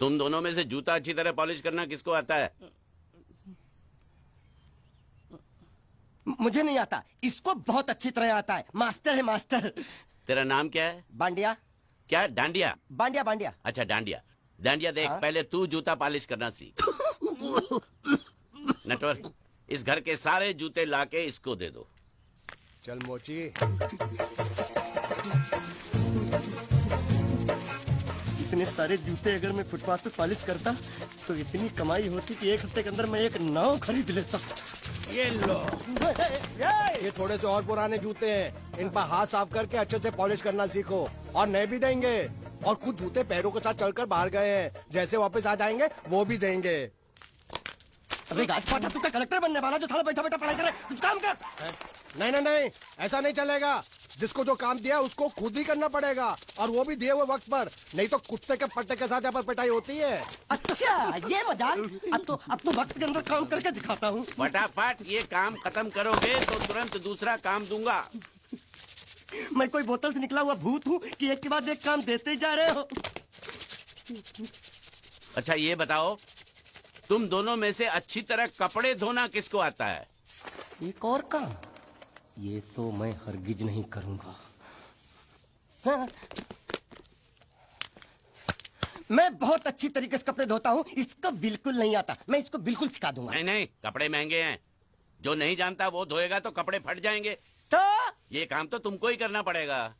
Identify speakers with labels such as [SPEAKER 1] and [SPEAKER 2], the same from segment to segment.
[SPEAKER 1] तुम दोनों में से जूता अच्छी तरह पॉलिश करना किसको आता है?
[SPEAKER 2] मुझे नहीं आता, इसको बहुत अच्छी तरह आता है। मास्टर है मास्टर।
[SPEAKER 1] तेरा नाम क्या है?
[SPEAKER 2] बांडिया।
[SPEAKER 1] क्या? डांडिया?
[SPEAKER 2] बांडिया बांडिया।
[SPEAKER 1] अच्छा डांडिया। डांडिया देख,
[SPEAKER 2] हाँ?
[SPEAKER 1] पहले तू जूता पॉलिश करना सीख। नटवर, इस घर के सारे जूते लाके इसको दे दो।
[SPEAKER 3] चल मोची।
[SPEAKER 2] इतने सारे जूते अगर मैं फुटपाथ पे पॉलिश करता तो इतनी कमाई होती कि एक हफ्ते के अंदर मैं एक नाव खरीद लेता।
[SPEAKER 3] ये लो, ये थोड़े से और पुराने जूते हैं, इन पर हाथ साफ करके अच्छे से पॉलिश करना सीखो। और नए भी देंगे, और कुछ जूते पैरों के साथ चलकर बाहर गए हैं, जैसे वापस आ जाएंगे वो भी देंगे।
[SPEAKER 2] अबे गाजपाटा, तू क्या कलेक्टर बनने वाला जो थाला बैठा बैठा पढ़ाई करे? कुछ काम कर।
[SPEAKER 3] नहीं नहीं नहीं, ऐसा नहीं चलेगा। जिसको जो काम दिया उसको खुद ही करना पड़ेगा, और वो भी दिए हुए वक्त पर, नहीं तो कुत्ते के पट्टे के साथ यहाँ पर पिटाई होती है।
[SPEAKER 2] अच्छा ये मजाक। अब तो वक्त के अंदर काम करके दिखाता हूँ।
[SPEAKER 1] फटाफट ये काम खत्म करोगे तो तुरंत दूसरा काम दूंगा।
[SPEAKER 2] मैं कोई बोतल से निकला हुआ भूत हूँ कि एक के बाद एक काम देते जा रहे हो?
[SPEAKER 1] अच्छा ये बताओ, तुम दोनों में से अच्छी तरह कपड़े धोना किसको आता है?
[SPEAKER 2] एक और काम? ये तो मैं हरगिज नहीं करूंगा। हाँ। मैं बहुत अच्छी तरीके से कपड़े धोता हूँ, इसको बिल्कुल नहीं आता। मैं इसको बिल्कुल सिखा दूंगा।
[SPEAKER 1] नहीं नहीं, कपड़े महंगे हैं, जो नहीं जानता वो धोएगा तो कपड़े फट जाएंगे।
[SPEAKER 2] तो
[SPEAKER 1] ये काम तो तुमको ही करना पड़ेगा।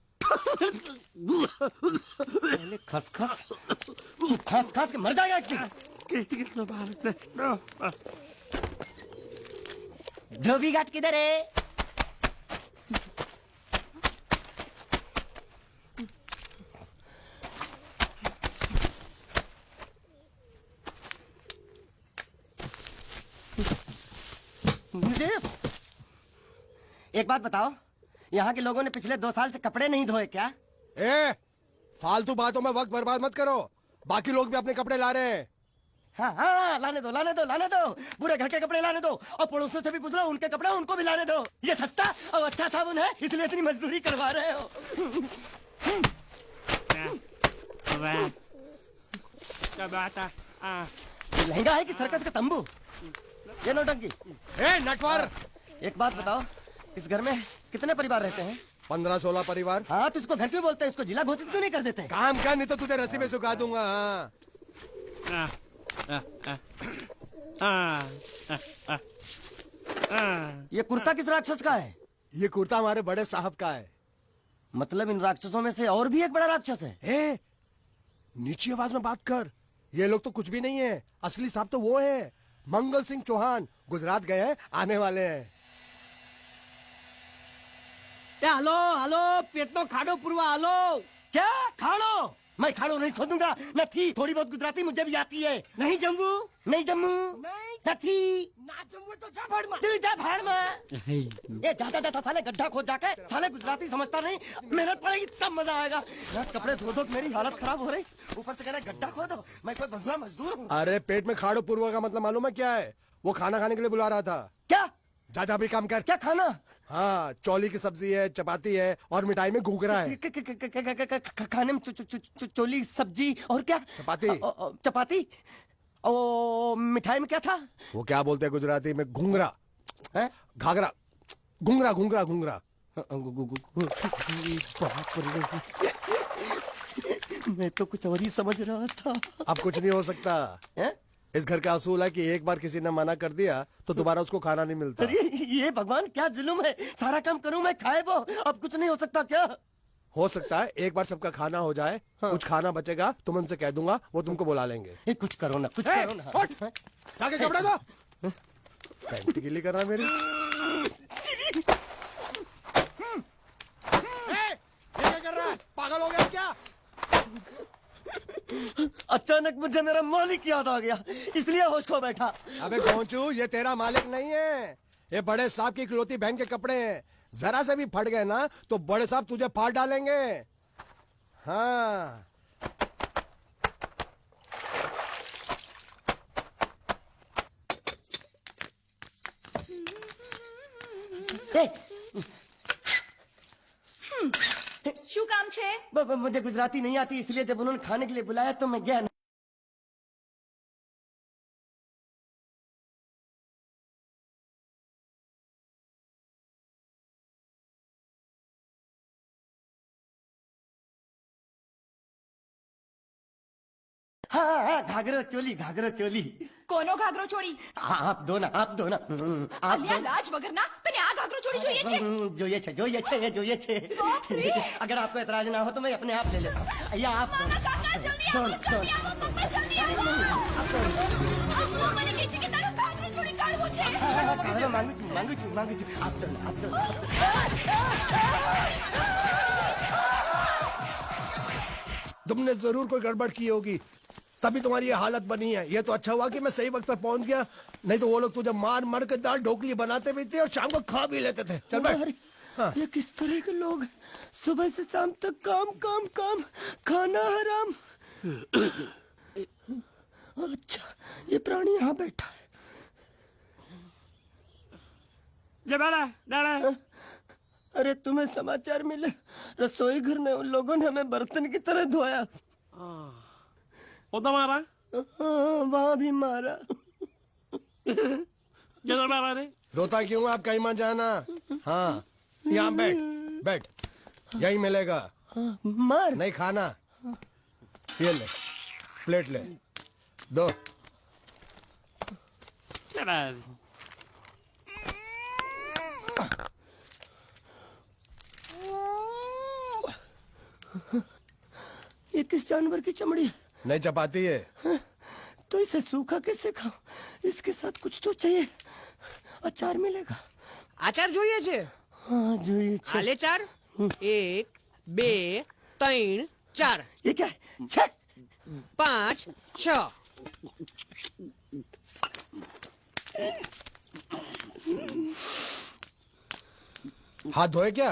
[SPEAKER 2] पहले खसखस खस खस के मर जाएगा एक दिन। धोबी घाट किधर है? एक बात बताओ, यहाँ के लोगों ने पिछले 2 साल से कपड़े नहीं धोए क्या?
[SPEAKER 3] फालतू बातों में वक्त बर्बाद मत करो, बाकी लोग भी अपने कपड़े ला रहे हैं।
[SPEAKER 2] हाँ हाँ, लाने दो लाने दो लाने दो, पूरे घर के कपड़े लाने दो, और पड़ोसियों से भी पूछ लो, उनके कपड़े उनको भी लाने दो। ये सस्ता और अच्छा साबुन है, इसलिए इतनी मजदूरी करवा रहे हो। लहंगा है कि सर्कस का तंबू? ये नौटंकी।
[SPEAKER 3] नटवर,
[SPEAKER 2] एक बात बताओ, इस घर में कितने परिवार रहते हैं?
[SPEAKER 3] 15-16 परिवार।
[SPEAKER 2] हाँ, तो इसको घर क्यों बोलते हैं? इसको जिला घोषित क्यों नहीं कर देते?
[SPEAKER 3] काम कर, नहीं तो तुझे रस्सी में सुखा दूंगा।
[SPEAKER 2] ये कुर्ता किस राक्षस का है?
[SPEAKER 3] ये कुर्ता हमारे बड़े साहब का है।
[SPEAKER 2] मतलब इन राक्षसों में से और भी एक बड़ा राक्षस है?
[SPEAKER 3] नीची आवाज में बात कर, ये लोग तो कुछ भी नहीं है, असली साहब तो वो है, मंगल सिंह चौहान। गुजरात गए हैं, आने वाले हैं।
[SPEAKER 2] हेलो हेलो, पेट नो खाड़ो पुरवा। हेलो, क्या खाड़ो? मैं खाड़ो नहीं खोदूंगा। न थी, थोड़ी बहुत गुजराती मुझे भी आती है। नहीं जम्मू, नहीं जम्मू, न थी, ना जम्मू तो जा भाड़ में। तू जा भाड़ में। ये जाता साले गड्ढा खोद जाके, साले गुजराती समझता नहीं, मेहनत पड़ेगी तब मजा आएगा। कपड़े धो धो मेरी हालत खराब हो रही, ऊपर से कह रहे गड्ढा खोदो। मैं कोई बंधुआ मजदूर हूँ?
[SPEAKER 3] अरे पेट में खाड़ो पुरवा का मतलब मालूम है क्या है? वो खाना खाने के लिए बुला रहा था।
[SPEAKER 2] क्या?
[SPEAKER 3] जा भी काम कर।
[SPEAKER 2] क्या खाना?
[SPEAKER 3] हाँ, चौली की सब्जी है, चपाती है, और मिठाई में घूघरा है।
[SPEAKER 2] खाने में चोली सब्जी और क्या?
[SPEAKER 3] चपाती।
[SPEAKER 2] चपाती। ओ, मिठाई में क्या था?
[SPEAKER 3] वो क्या बोलते हैं गुजराती में? घूंघरा
[SPEAKER 2] है?
[SPEAKER 3] घाघरा, घूंघरा घूंघरा घूंघरा।
[SPEAKER 2] मैं तो कुछ और ही समझ रहा था।
[SPEAKER 3] अब कुछ नहीं हो सकता
[SPEAKER 2] है?
[SPEAKER 3] इस घर का असूल है कि एक बार किसी ने मना कर दिया तो दोबारा उसको खाना नहीं मिलता।
[SPEAKER 2] अरे ये भगवान क्या जुल्म है, सारा काम करूं मैं, खाए वो। अब कुछ नहीं हो सकता क्या?
[SPEAKER 3] हो सकता है एक बार सबका खाना हो जाए। हाँ। कुछ खाना बचेगा तो मैं उनसे कह दूंगा, वो तुमको बुला लेंगे।
[SPEAKER 2] कुछ करो ना, कुछ करो ना।
[SPEAKER 3] जाके कपड़े दो। पैंट गिल्ली कर रहा है मेरी। ये क्या कर रहा है? पागल हो गया क्या?
[SPEAKER 2] अचानक मुझे मेरा मालिक याद आ गया, इसलिए होश खो बैठा।
[SPEAKER 3] अबे गोंचू, ये तेरा मालिक नहीं है, ये बड़े साहब की इकलौती बहन के कपड़े हैं। जरा से भी फट गए ना तो बड़े साहब तुझे फाड़ डालेंगे। हाँ।
[SPEAKER 4] શું કામ છે?
[SPEAKER 2] मुझे गुजराती नहीं आती, इसलिए जब उन्होंने खाने के लिए बुलाया तो मैं गया। हाँ हाँ घाघरो चोली
[SPEAKER 4] કોનો ઘાઘરો ચોળી
[SPEAKER 2] आप दो ना आप दो
[SPEAKER 4] અલ્યા લાજ વગરના તને આ ઘાઘરો ચોળી જોઈએ છે
[SPEAKER 2] જોઈએ છે अगर आपको एतराज ना हो तो मैं अपने आप ले लेता हूँ या आप दो
[SPEAKER 4] કાકા જલ્દી આવો જલ્દી આવો પપ્પા જલ્દી આવો અમ્મા મને કહે છે કે તારો ઘાઘરો ચોળી કાઢવો છે
[SPEAKER 2] मांगू छू आप दो
[SPEAKER 3] तुमने जरूर कोई गड़बड़ की होगी, तभी तुम्हारी ये हालत बनी है। ये तो अच्छा हुआ कि मैं सही वक्त पर पहुंच गया, नहीं तो वो लोग तुझे मार मार के दाल ढोकली बनाते भी थे और शाम को खा भी लेते थे। चल बैठ। हाँ।
[SPEAKER 2] ये किस तरह के लोग हैं? सुबह से शाम तक काम खाना हराम। अच्छा ये प्राणी यहाँ बैठा है। अरे तुम्हें समाचार मिले? रसोई घर में उन लोगों ने हमें बर्तन की तरह धोया।
[SPEAKER 5] मारा
[SPEAKER 2] वहाँ भी मारा।
[SPEAKER 3] रोता क्यों? आप कहीं मत जाना। हाँ यहाँ बैठ यही मिलेगा।
[SPEAKER 2] मार
[SPEAKER 3] नहीं खाना, ये ले प्लेट ले दो।
[SPEAKER 2] ये किस जानवर की चमड़ी है?
[SPEAKER 3] नहीं चपाती है।
[SPEAKER 2] तो इसे सूखा कैसे खाऊं? इसके साथ कुछ तो चाहिए। अचार मिलेगा?
[SPEAKER 6] આચાર જોઈએ છે?
[SPEAKER 2] हाँ જોઈએ છે।
[SPEAKER 6] આલે ચાર 1 2 3 4
[SPEAKER 2] ये क्या है? छह
[SPEAKER 6] 5 6
[SPEAKER 3] हाथ धोए क्या?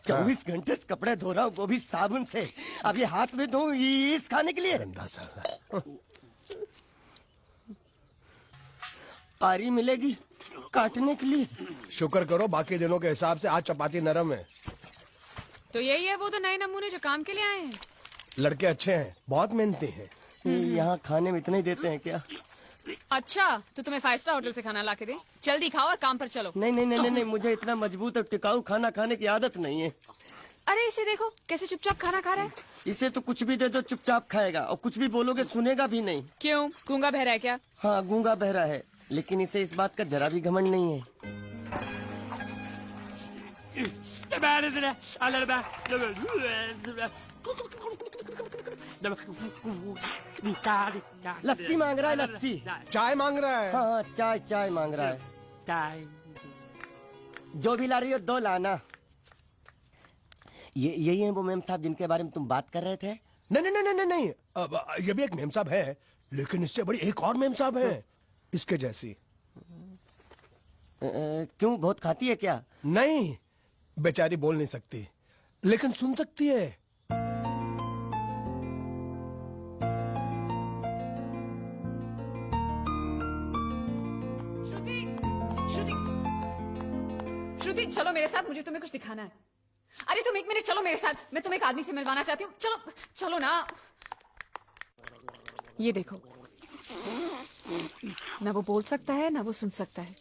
[SPEAKER 2] 24 घंटे से कपड़े धो रहा हूँ, वो भी साबुन से। अब ये हाथ में धो इस खाने के लिए?
[SPEAKER 3] गंदा साला।
[SPEAKER 2] आरी मिलेगी काटने के लिए?
[SPEAKER 3] शुक्र करो बाकी दिनों के हिसाब से आज चपाती नरम है।
[SPEAKER 7] तो यही है वो तो नए नमूने जो काम के लिए आए हैं।
[SPEAKER 3] लड़के अच्छे हैं, बहुत मेहनती हैं।
[SPEAKER 2] यहाँ खाने में इतना ही देते हैं क्या?
[SPEAKER 7] अच्छा तो तुम्हें 5 स्टार होटल से खाना ला के दे? जल्दी खाओ और काम पर चलो।
[SPEAKER 2] नहीं, मुझे इतना मजबूत और टिकाऊ खाना खाने की आदत नहीं है।
[SPEAKER 7] अरे इसे देखो कैसे चुपचाप खाना खा रहा है।
[SPEAKER 2] इसे तो कुछ भी दे दो चुपचाप खाएगा, और कुछ भी बोलोगे सुनेगा भी नहीं।
[SPEAKER 7] क्यों गूंगा बहरा है क्या?
[SPEAKER 2] हाँ गूंगा बहरा है, लेकिन इसे इस बात का जरा भी घमंड नहीं है। लस्सी मांग रहा है, लस्सी।
[SPEAKER 3] चाय मांग रहा है।
[SPEAKER 2] हाँ चाय मांग रहा है। जो भी ला रही हो 2 लाना। ये यही है वो मेम साहब जिनके बारे में तुम बात कर रहे थे?
[SPEAKER 3] नहीं। अब ये भी एक मेम साहब है, लेकिन इससे बड़ी एक और मेम साहब है इसके जैसी।
[SPEAKER 2] क्यों बहुत खाती है क्या?
[SPEAKER 3] नहीं, बेचारी बोल नहीं सकती, लेकिन सुन सकती है।
[SPEAKER 7] श्रुति चलो मेरे साथ, मुझे तुम्हें कुछ दिखाना है। अरे तुम 1 मिनट चलो मेरे साथ, मैं तुम्हें एक आदमी से मिलवाना चाहती हूँ। चलो ना। ये देखो, ना वो बोल सकता है ना वो सुन सकता है,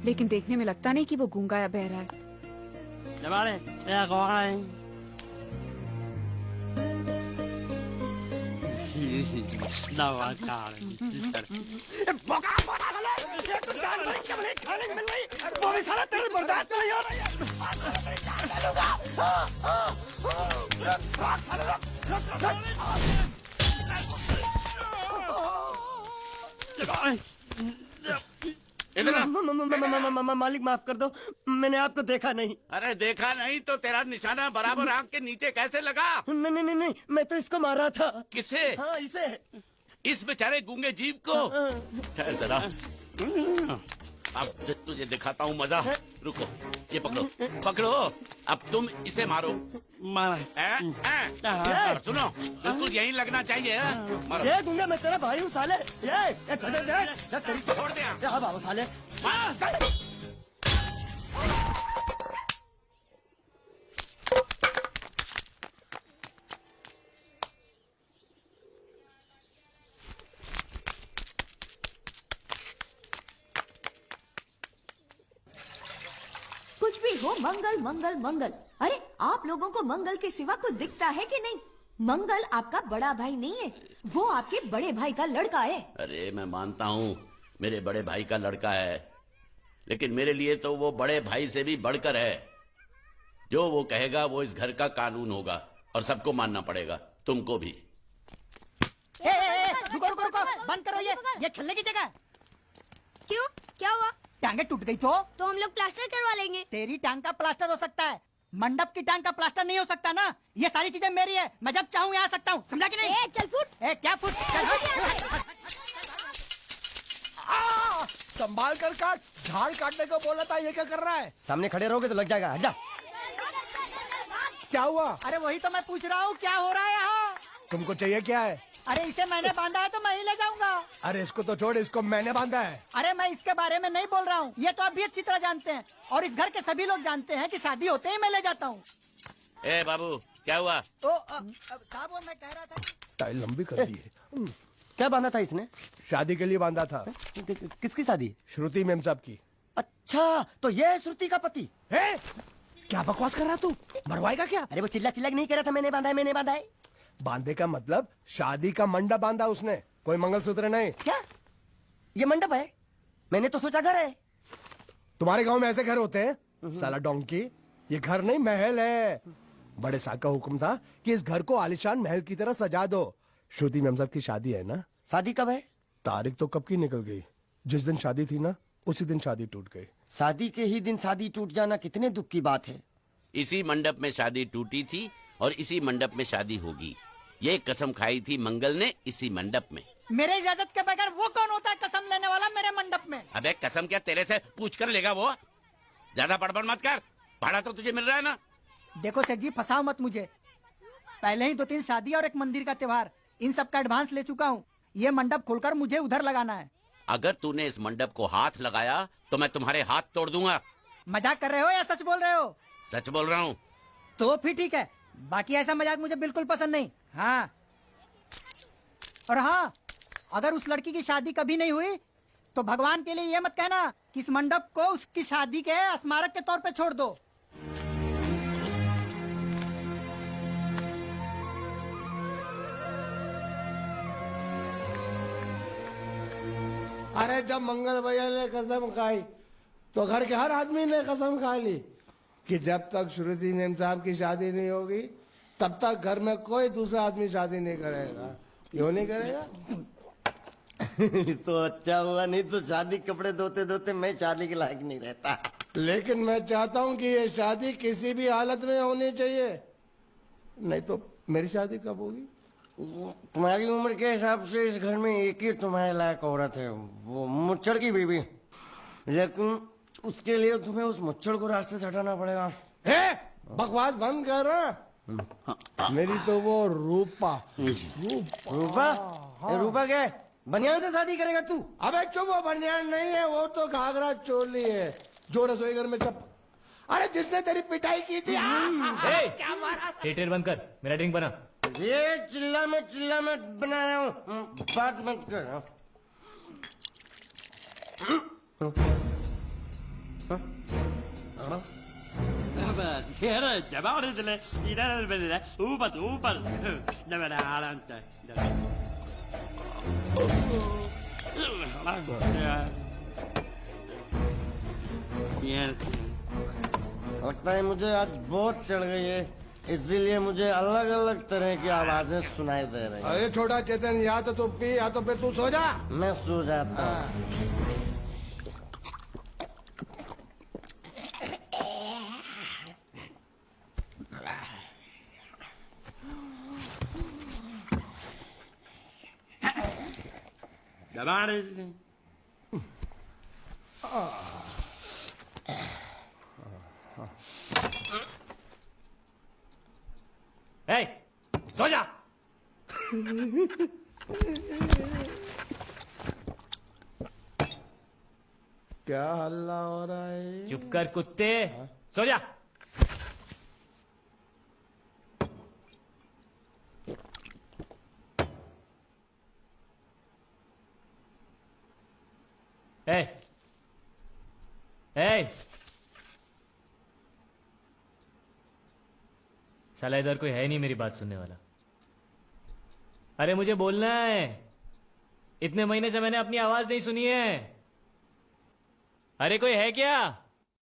[SPEAKER 7] लेकिन देखने में लगता नहीं कि वो गूंगा या बहरा है।
[SPEAKER 2] वो भी साला तेरे बर्दाश्त नहीं हो रहा है। मालिक माफ कर दो, मैंने आपको देखा नहीं।
[SPEAKER 1] अरे देखा नहीं तो तेरा निशाना बराबर आंख के नीचे कैसे लगा?
[SPEAKER 2] नहीं, मैं तो इसको मारा था।
[SPEAKER 1] किसे?
[SPEAKER 2] हाँ इसे।
[SPEAKER 1] इस बेचारे गूंगे जीव को? ठहर जरा, अब तुझे दिखाता हूँ मजा। रुको, ये पकड़ो। अब तुम इसे मारो। सुनो, बिल्कुल यहीं लगना चाहिए। मारो।
[SPEAKER 2] ये गूंगा मैं तेरा भाई हूँ साले। ये
[SPEAKER 1] छोड़ दे।
[SPEAKER 2] बाबू साले।
[SPEAKER 4] कुछ भी हो मंगल मंगल मंगल। अरे आप लोगों को मंगल के सिवा कुछ दिखता है कि नहीं? मंगल आपका बड़ा भाई नहीं है, वो आपके बड़े भाई का लड़का है।
[SPEAKER 1] अरे मैं मानता हूँ मेरे बड़े भाई का लड़का है, लेकिन मेरे लिए तो वो बड़े भाई से भी बढ़कर है। जो वो कहेगा वो इस घर का कानून होगा और सबको मानना पड़ेगा, तुमको भी।
[SPEAKER 5] रुको रुको रुको, बंद करो ये खेलने की जगह।
[SPEAKER 8] क्यों, क्या हुआ?
[SPEAKER 5] टांगे टूट गई तो
[SPEAKER 8] हम लोग प्लास्टर करवा लेंगे।
[SPEAKER 5] तेरी टांग का प्लास्टर हो सकता है, मंडप की टांग का प्लास्टर नहीं हो सकता ना। ये सारी चीजें मेरी है, मैं जब चाहूँ यहाँ आ सकता हूँ, समझा कि नहीं?
[SPEAKER 8] चल फुट।
[SPEAKER 5] क्या फुट?
[SPEAKER 3] संभाल कर काट, झाड़ काटने को बोला था, ये क्या कर रहा है?
[SPEAKER 2] सामने खड़े रहोगे तो लग जाएगा, हट जा।
[SPEAKER 3] क्या हुआ?
[SPEAKER 5] अरे वही तो मैं पूछ रहा हूँ, क्या हो रहा है यहाँ?
[SPEAKER 3] तुमको चाहिए क्या है?
[SPEAKER 5] अरे इसे मैंने बांधा है तो मैं ही ले जाऊंगा।
[SPEAKER 3] अरे इसको तो छोड़, इसको मैंने बांधा है।
[SPEAKER 5] अरे मैं इसके बारे में नहीं बोल रहा हूँ, ये तो आप भी अच्छी तरह जानते हैं और इस घर के सभी लोग जानते हैं कि शादी होते ही मैं ले जाता हूँ।
[SPEAKER 1] ए बाबू, क्या हुआ?
[SPEAKER 5] तो साहब वो मैं कह रहा था
[SPEAKER 3] टाइल लंबी कर दी है।
[SPEAKER 2] क्या बांधा था इसने?
[SPEAKER 3] शादी के लिए बांधा था।
[SPEAKER 2] किसकी शादी?
[SPEAKER 3] श्रुति मेम साहब की।
[SPEAKER 2] अच्छा, तो ये है श्रुति का पति?
[SPEAKER 3] है? क्या बकवास कर रहा तू? मरवाएगा क्या?
[SPEAKER 2] अरे वो चिल्ला चिल्ला के नहीं कह रहा था मैंने बांधा है, मैंने बांधा है।
[SPEAKER 3] बांधे का मतलब शादी का मंडप बांधा उसने, कोई मंगलसूत्र नहीं।
[SPEAKER 2] क्या ये मंडप है? मैंने तो सोचा घर है।
[SPEAKER 3] तुम्हारे गांव में ऐसे घर होते हैं? साला डोंकी, ये घर नहीं महल है। बड़े साहब का हुक्म था कि इस घर को आलीशान महल की तरह सजा दो। श्रुति मैम साहब की शादी है ना?
[SPEAKER 2] शादी कब है?
[SPEAKER 3] तारीख तो कब की निकल गई। जिस दिन शादी थी ना, उसी दिन शादी टूट गई।
[SPEAKER 2] शादी के ही दिन शादी टूट जाना कितने दुख की बात है।
[SPEAKER 1] इसी मंडप में शादी टूटी थी और इसी मंडप में शादी होगी। ये कसम खाई थी मंगल ने इसी मंडप में।
[SPEAKER 5] मेरे इजाजत के बगैर वो कौन होता है कसम लेने वाला मेरे मंडप में?
[SPEAKER 1] अबे कसम क्या तेरे से पूछ कर लेगा वो? ज्यादा बड़बड़ मत कर, भाड़ा तो तुझे मिल रहा है ना।
[SPEAKER 5] देखो सेठ जी, फंसाओ मत मुझे। पहले ही 2-3 शादी और एक मंदिर का त्योहार, इन सब का एडवांस ले चुका हूँ। ये मंडप खोलकर मुझे उधर लगाना है।
[SPEAKER 1] अगर तूने इस मंडप को हाथ लगाया तो मैं तुम्हारे हाथ तोड़ दूंगा।
[SPEAKER 5] मजाक कर रहे हो या सच बोल रहे हो?
[SPEAKER 1] सच बोल रहा हूँ।
[SPEAKER 5] तो फिर ठीक है, बाकी ऐसा मजाक मुझे बिल्कुल पसंद नहीं। हाँ, और हाँ, अगर उस लड़की की शादी कभी नहीं हुई तो भगवान के लिए ये मत कहना कि इस मंडप को उसकी शादी के स्मारक के तौर पे छोड़ दो।
[SPEAKER 3] अरे जब मंगल भैया ने कसम खाई तो घर के हर आदमी ने कसम खा ली कि जब तक श्रुति मेम साहब की शादी नहीं होगी तब तक घर में कोई दूसरा आदमी शादी नहीं करेगा। क्यों नहीं करेगा?
[SPEAKER 2] तो अच्छा हुआ, नहीं तो शादी कपड़े धोते धोते मैं शादी के लायक नहीं रहता।
[SPEAKER 3] लेकिन मैं चाहता हूँ कि ये शादी किसी भी हालत में होनी चाहिए, नहीं तो मेरी शादी कब होगी?
[SPEAKER 2] तुम्हारी उम्र के हिसाब से इस घर में एक ही तुम्हारे लायक औरत है, वो मुच्छड़ की बीवी। लेकिन उसके लिए तुम्हें उस मुच्छड़ को रास्ते से हटाना पड़ेगा।
[SPEAKER 3] बकवास बंद कर। मेरी तो वो रूपा।
[SPEAKER 2] रूपा? रूपा क्या है? बनियान से शादी करेगा तू?
[SPEAKER 3] अबे चुप, वो बनियान नहीं है, वो तो घाघरा चोली है जो रसोई घर में अरे जिसने तेरी पिटाई की थी। क्या मारा?
[SPEAKER 9] थिएटर बंद कर, मेरा ड्रिंक बना।
[SPEAKER 2] ये चिल्ला में बना रहा हूँ, बात मत कर। लगता है मुझे आज बहुत चढ़ गई है, इसीलिए मुझे अलग अलग तरह की आवाजें सुनाई दे रही हैं।
[SPEAKER 3] अरे छोटा चेतन, या तो तू पी या तो फिर तू सो जा।
[SPEAKER 2] मैं सो जाता हूँ।
[SPEAKER 9] सो जा।
[SPEAKER 3] क्या हल्ला हो रहा है?
[SPEAKER 9] चुप कर कुत्ते, सो जा। ए, ए, साला इधर कोई है नहीं मेरी बात सुनने वाला। अरे मुझे बोलना है, इतने महीने से मैंने अपनी आवाज नहीं सुनी है। अरे कोई है क्या?